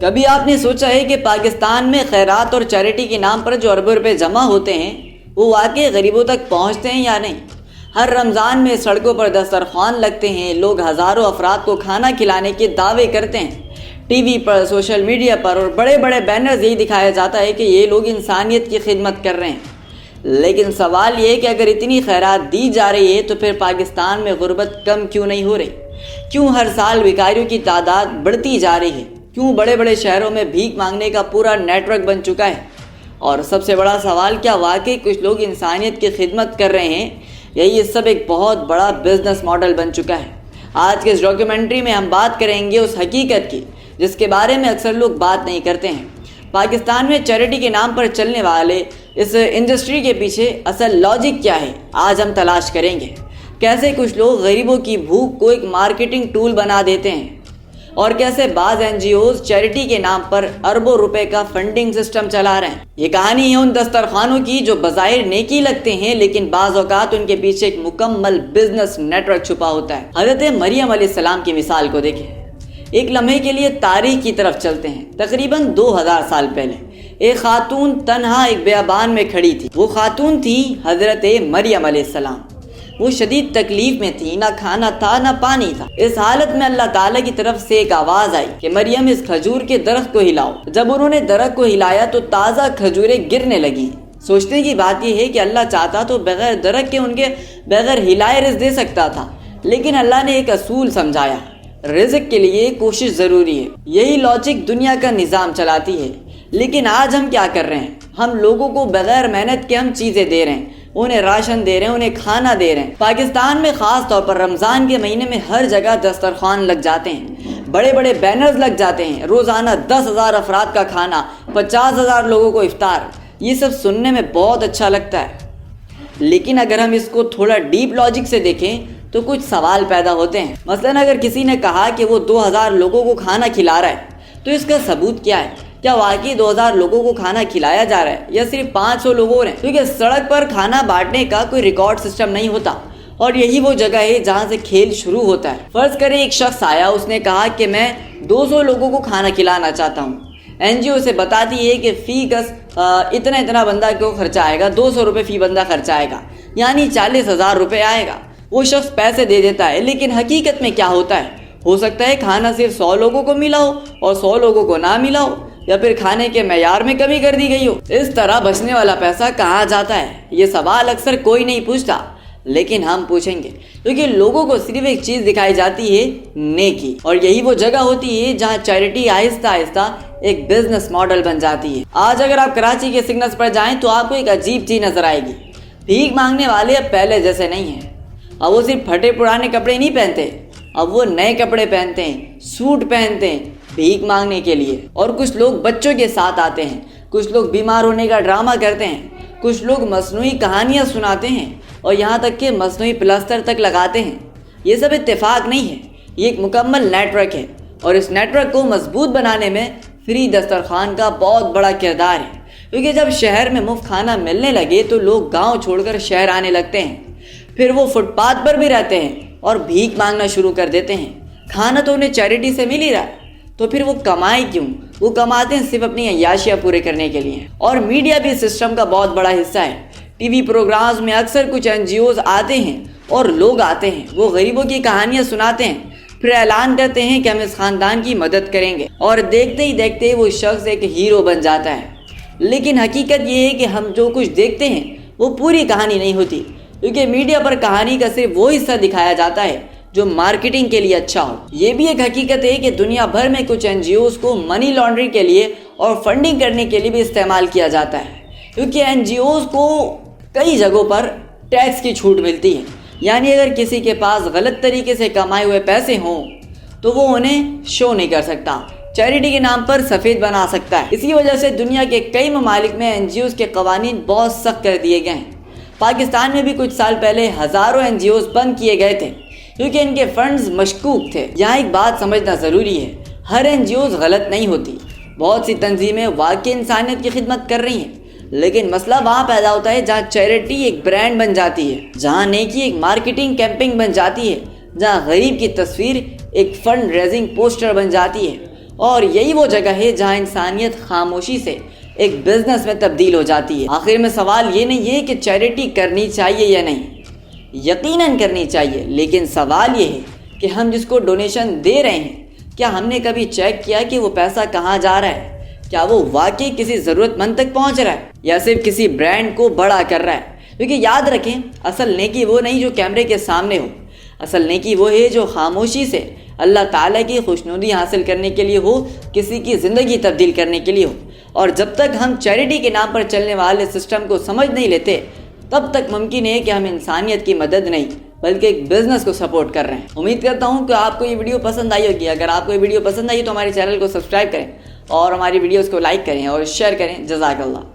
کبھی آپ نے سوچا ہے کہ پاکستان میں خیرات اور چیریٹی کے نام پر جو اربوں روپے جمع ہوتے ہیں وہ واقعی غریبوں تک پہنچتے ہیں یا نہیں؟ ہر رمضان میں سڑکوں پر دسترخوان لگتے ہیں، لوگ ہزاروں افراد کو کھانا کھلانے کے دعوے کرتے ہیں، ٹی وی پر، سوشل میڈیا پر اور بڑے بڑے بینرز یہی دکھایا جاتا ہے کہ یہ لوگ انسانیت کی خدمت کر رہے ہیں۔ لیکن سوال یہ ہے کہ اگر اتنی خیرات دی جا رہی ہے تو پھر پاکستان میں غربت کم کیوں نہیں ہو رہی؟ کیوں ہر سال بھکاریوں کی تعداد بڑھتی جا رہی ہے؟ کیوں بڑے بڑے شہروں میں بھیک مانگنے کا پورا نیٹ ورک بن چکا ہے؟ اور سب سے بڑا سوال، کیا واقعی کچھ لوگ انسانیت کی خدمت کر رہے ہیں یا یہ سب ایک بہت بڑا بزنس ماڈل بن چکا ہے؟ آج کے اس ڈاکیومنٹری میں ہم بات کریں گے اس حقیقت کی جس کے بارے میں اکثر لوگ بات نہیں کرتے ہیں۔ پاکستان میں چیریٹی کے نام پر چلنے والے اس انڈسٹری کے پیچھے اصل لاجک کیا ہے، آج ہم تلاش کریں گے۔ کیسے کچھ لوگ غریبوں کی بھوک کو ایک مارکیٹنگ ٹول بنا دیتے ہیں، اور کیسے بعض این جی اوز چیریٹی کے نام پر اربوں روپے کا فنڈنگ سسٹم چلا رہے ہیں۔ یہ کہانی ہے ان دسترخوانوں کی جو بظاہر نیکی لگتے ہیں لیکن بعض اوقات ان کے پیچھے ایک مکمل بزنس نیٹ ورک چھپا ہوتا ہے۔ حضرت مریم علیہ السلام کی مثال کو دیکھیں۔ ایک لمحے کے لیے تاریخ کی طرف چلتے ہیں۔ تقریباً 2000 سال پہلے ایک خاتون تنہا ایک بیابان میں کھڑی تھی۔ وہ خاتون تھی حضرت مریم علیہ السلام۔ وہ شدید تکلیف میں تھی، نہ کھانا تھا نہ پانی تھا۔ اس حالت میں اللہ تعالیٰ کی طرف سے ایک آواز آئی کہ مریم اس کھجور کے درخت کو ہلاؤ۔ جب انہوں نے درخت کو ہلایا تو تازہ کھجوریں گرنے لگیں۔ سوچنے کی بات یہ ہے کہ اللہ چاہتا تو بغیر درخت کے ان کے بغیر ہلائے رزق دے سکتا تھا، لیکن اللہ نے ایک اصول سمجھایا، رزق کے لیے کوشش ضروری ہے۔ یہی لاجک دنیا کا نظام چلاتی ہے۔ لیکن آج ہم کیا کر رہے ہیں؟ ہم لوگوں کو بغیر محنت کے ہم چیزیں دے رہے ہیں، انہیں راشن دے رہے ہیں، انہیں کھانا دے رہے ہیں۔ پاکستان میں خاص طور پر رمضان کے مہینے میں ہر جگہ دسترخوان لگ جاتے ہیں، بڑے بڑے بینرز لگ جاتے ہیں، روزانہ 10,000 افراد کا کھانا، 50,000 لوگوں کو افطار۔ یہ سب سننے میں بہت اچھا لگتا ہے، لیکن اگر ہم اس کو تھوڑا ڈیپ لاجک سے دیکھیں تو کچھ سوال پیدا ہوتے ہیں۔ مثلاً اگر کسی نے کہا کہ وہ 2000 لوگوں کو کھانا کھلا رہا ہے تو اس کا ثبوت کیا ہے؟ کیا واقعی 2000 لوگوں کو کھانا کھلایا جا رہا ہے یا صرف 500 لوگ ہو رہے ہیں؟ کیونکہ سڑک پر کھانا بانٹنے کا کوئی ریکارڈ سسٹم نہیں ہوتا، اور یہی وہ جگہ ہے جہاں سے کھیل شروع ہوتا ہے۔ فرض کریں ایک شخص آیا، اس نے کہا کہ میں 200 لوگوں کو کھانا کھلانا چاہتا ہوں۔ این جی او سے بتاتی ہے کہ فی گز اتنا بندہ کو خرچہ آئے گا، 200 روپے فی بندہ خرچہ آئے گا، یعنی 40,000 روپے آئے گا۔ وہ شخص پیسے دے دیتا ہے، لیکن حقیقت میں کیا ہوتا ہے؟ ہو سکتا ہے کھانا صرف 100 لوگوں کو ملا ہو اور 100 لوگوں کو نہ ملا ہو، یا پھر کھانے کے معیار میں کمی کر دی گئی ہو۔ اس طرح بچنے والا پیسہ کہاں جاتا ہے؟ یہ سوال اکثر کوئی نہیں پوچھتا، لیکن ہم پوچھیں گے، کیونکہ لوگوں کو صرف ایک چیز دکھائی جاتی ہے، نیکی، اور یہی وہ جگہ ہوتی ہے جہاں چیریٹی آہستہ آہستہ ایک بزنس ماڈل بن جاتی ہے۔ آج اگر آپ کراچی کے سگنلز پر جائیں تو آپ کو ایک عجیب چیز نظر آئے گی۔ بھیک مانگنے والے اب پہلے جیسے نہیں ہیں۔ اب وہ صرف پھٹے پرانے کپڑے نہیں پہنتے، اب وہ نئے کپڑے پہنتے ہیں، سوٹ پہنتے ہیں بھیک مانگنے کے لیے۔ اور کچھ لوگ بچوں کے ساتھ آتے ہیں، کچھ لوگ بیمار ہونے کا ڈرامہ کرتے ہیں، کچھ لوگ مصنوعی کہانیاں سناتے ہیں، اور یہاں تک کہ مصنوعی پلاسٹر تک لگاتے ہیں۔ یہ سب اتفاق نہیں ہے، یہ ایک مکمل نیٹ ورک ہے، اور اس نیٹ ورک کو مضبوط بنانے میں فری دسترخوان کا بہت بڑا کردار ہے۔ کیونکہ جب شہر میں مفت کھانا ملنے لگے تو لوگ گاؤں چھوڑ کر شہر آنے لگتے ہیں، پھر وہ فٹ پاتھ پر بھی رہتے ہیں اور بھیک مانگنا شروع کر دیتے ہیں۔ کھانا تو انہیں چیریٹی سے مل ہی رہا ہے، تو پھر وہ کمائے کیوں؟ وہ کماتے ہیں صرف اپنی عیاشیاں پورے کرنے کے لیے۔ اور میڈیا بھی اس سسٹم کا بہت بڑا حصہ ہے۔ ٹی وی پروگرامز میں اکثر کچھ این جی اوز آتے ہیں اور لوگ آتے ہیں، وہ غریبوں کی کہانیاں سناتے ہیں، پھر اعلان کرتے ہیں کہ ہم اس خاندان کی مدد کریں گے، اور دیکھتے ہی دیکھتے وہ شخص ایک ہیرو بن جاتا ہے۔ لیکن حقیقت یہ ہے کہ ہم جو کچھ دیکھتے ہیں وہ پوری کہانی نہیں ہوتی، کیونکہ میڈیا پر کہانی کا صرف وہ حصہ دکھایا جاتا ہے جو مارکیٹنگ کے لیے اچھا ہو۔ یہ بھی ایک حقیقت ہے کہ دنیا بھر میں کچھ این جی اوز کو منی لانڈرنگ کے لیے اور فنڈنگ کرنے کے لیے بھی استعمال کیا جاتا ہے، کیونکہ این جی اوز کو کئی جگہوں پر ٹیکس کی چھوٹ ملتی ہے۔ یعنی اگر کسی کے پاس غلط طریقے سے کمائے ہوئے پیسے ہوں تو وہ انہیں شو نہیں کر سکتا، چیریٹی کے نام پر سفید بنا سکتا ہے۔ اسی وجہ سے دنیا کے کئی ممالک میں این جی اوز کے قوانین بہت سخت کر دیے گئے ہیں۔ پاکستان میں بھی کچھ سال پہلے ہزاروں این جی اوز بند کیے گئے تھے کیونکہ ان کے فنڈز مشکوک تھے۔ یہاں ایک بات سمجھنا ضروری ہے، ہر این جی اوز غلط نہیں ہوتی، بہت سی تنظیمیں واقعی انسانیت کی خدمت کر رہی ہیں، لیکن مسئلہ وہاں پیدا ہوتا ہے جہاں چیریٹی ایک برانڈ بن جاتی ہے، جہاں نیکی ایک مارکیٹنگ کیمپنگ بن جاتی ہے، جہاں غریب کی تصویر ایک فنڈ ریزنگ پوسٹر بن جاتی ہے، اور یہی وہ جگہ ہے جہاں انسانیت خاموشی سے ایک بزنس میں تبدیل ہو جاتی ہے۔ آخر میں سوال یہ نہیں ہے کہ چیریٹی کرنی چاہیے یا نہیں، یقیناً کرنی چاہیے، لیکن سوال یہ ہے کہ ہم جس کو ڈونیشن دے رہے ہیں کیا ہم نے کبھی چیک کیا کہ وہ پیسہ کہاں جا رہا ہے؟ کیا وہ واقعی کسی ضرورت مند تک پہنچ رہا ہے یا صرف کسی برانڈ کو بڑا کر رہا ہے؟ کیونکہ یاد رکھیں، اصل نیکی وہ نہیں جو کیمرے کے سامنے ہو، اصل نیکی وہ ہے جو خاموشی سے اللہ تعالیٰ کی خوشنودی حاصل کرنے کے لیے ہو، کسی کی زندگی تبدیل کرنے کے لیے ہو۔ اور جب تک ہم چیریٹی کے نام پر چلنے والے سسٹم کو سمجھ نہیں لیتے، تب تک ممکن ہے کہ ہم انسانیت کی مدد نہیں بلکہ ایک بزنس کو سپورٹ کر رہے ہیں۔ امید کرتا ہوں کہ آپ کو یہ ویڈیو پسند آئی ہوگی۔ اگر آپ کو یہ ویڈیو پسند آئی تو ہمارے چینل کو سبسکرائب کریں اور ہماری ویڈیوز کو لائک کریں اور شیئر کریں۔ جزاک اللہ۔